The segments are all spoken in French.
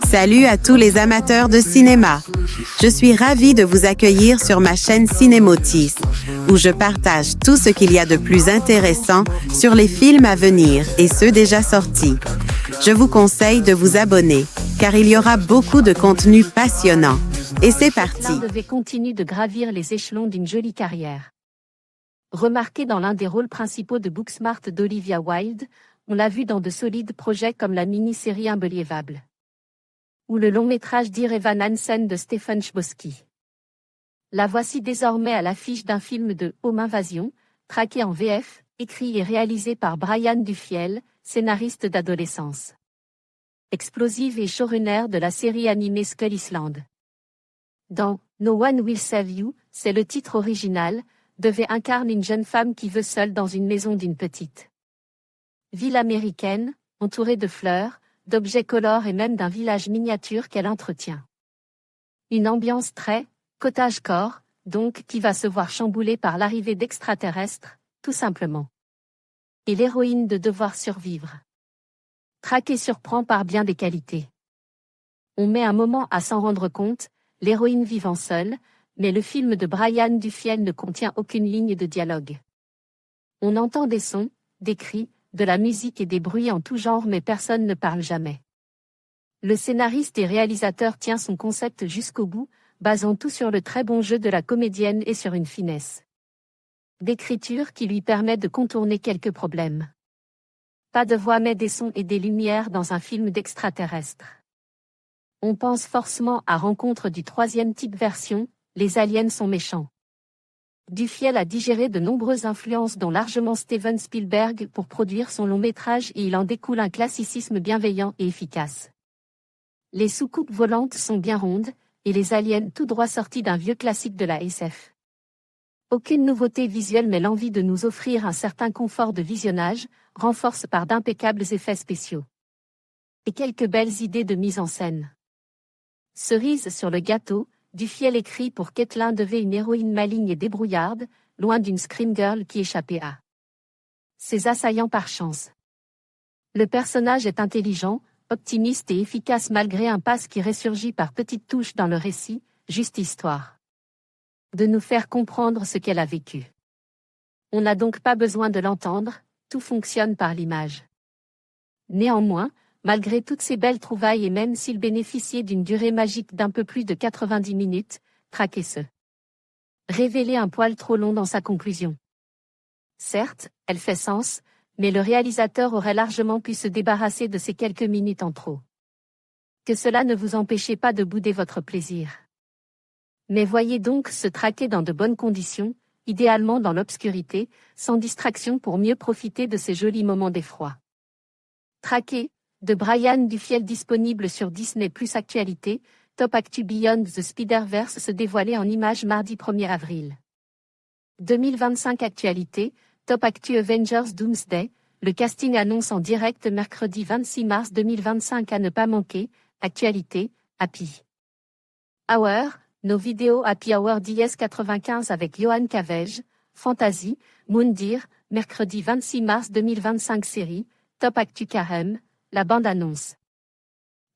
Salut à tous les amateurs de cinéma. Je suis ravie de vous accueillir sur ma chaîne Cinémotis, où je partage tout ce qu'il y a de plus intéressant sur les films à venir et ceux déjà sortis. Je vous conseille de vous abonner, car il y aura beaucoup de contenu passionnant. Et c'est parti. Devait continue de gravir les échelons d'une jolie carrière. Remarqué dans l'un des rôles principaux de Booksmart d'Olivia Wilde, on l'a vu dans de solides projets comme la mini-série Unbelievable ou le long-métrage d'Ir Evan Hansen de Stephen Chbosky. La voici désormais à l'affiche d'un film de Home Invasion, traqué en VF, écrit et réalisé par Brian Dufiel, scénariste d'adolescence. Explosive et showrunner de la série animée Skull Island. Dans No One Will Save You, c'est le titre original, Devey incarne une jeune femme qui veut seule dans une maison d'une petite ville américaine, entourée de fleurs, d'objets colores et même d'un village miniature qu'elle entretient. Une ambiance très cottagecore, donc, qui va se voir chamboulée par l'arrivée d'extraterrestres, tout simplement. Et l'héroïne de devoir survivre. Traquée surprend par bien des qualités. On met un moment à s'en rendre compte, l'héroïne vivant seule, mais le film de Brian Dufiel ne contient aucune ligne de dialogue. On entend des sons, des cris, de la musique et des bruits en tout genre mais personne ne parle jamais. Le scénariste et réalisateur tient son concept jusqu'au bout, basant tout sur le très bon jeu de la comédienne et sur une finesse d'écriture qui lui permet de contourner quelques problèmes. Pas de voix mais des sons et des lumières dans un film d'extraterrestres. On pense forcément à Rencontre du troisième type version, les aliens sont méchants. Dufiel a digéré de nombreuses influences dont largement Steven Spielberg pour produire son long métrage et il en découle un classicisme bienveillant et efficace. Les soucoupes volantes sont bien rondes, et les aliens tout droit sortis d'un vieux classique de la SF. Aucune nouveauté visuelle mais l'envie de nous offrir un certain confort de visionnage, renforce par d'impeccables effets spéciaux. Et quelques belles idées de mise en scène. Cerise sur le gâteau, Dufiel écrit pour Caitlin Devey une héroïne maligne et débrouillarde, loin d'une scream girl qui échappait à ses assaillants par chance. Le personnage est intelligent, optimiste et efficace malgré un passe qui ressurgit par petites touches dans le récit, juste histoire de nous faire comprendre ce qu'elle a vécu. On n'a donc pas besoin de l'entendre, tout fonctionne par l'image. Néanmoins, malgré toutes ces belles trouvailles et même s'il bénéficiait d'une durée magique d'un peu plus de 90 minutes, traquer se révélait un poil trop long dans sa conclusion. Certes, elle fait sens, mais le réalisateur aurait largement pu se débarrasser de ces quelques minutes en trop. Que cela ne vous empêchait pas de bouder votre plaisir. Mais voyez donc se traquer dans de bonnes conditions, idéalement dans l'obscurité, sans distraction pour mieux profiter de ces jolis moments d'effroi. Traquer, de Brian Dufiel disponible sur Disney+ Actualité, Top Actu Beyond the Spider-Verse se dévoilait en images mardi 1er avril. 2025 Actualité, Top Actu Avengers Doomsday, le casting annonce en direct mercredi 26 mars 2025 à ne pas manquer, Actualité, Happy Hour, nos vidéos Happy Hour DS95 avec Johan Cavege, Fantasy, Moundir, mercredi 26 mars 2025 série, Top Actu Carême, la bande-annonce.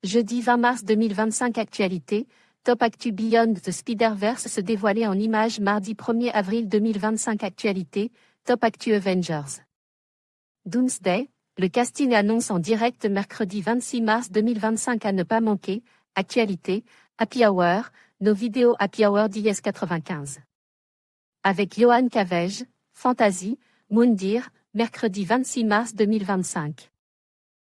Jeudi 20 mars 2025 Actualité, Top Actu Beyond the Spider-Verse se dévoilait en images mardi 1er avril 2025 Actualité, Top Actu Avengers Doomsday, le casting annonce en direct mercredi 26 mars 2025 à ne pas manquer, Actualité, Happy Hour, nos vidéos Happy Hour DS95. Avec Johan Cavege, Fantasy, Moundir, mercredi 26 mars 2025.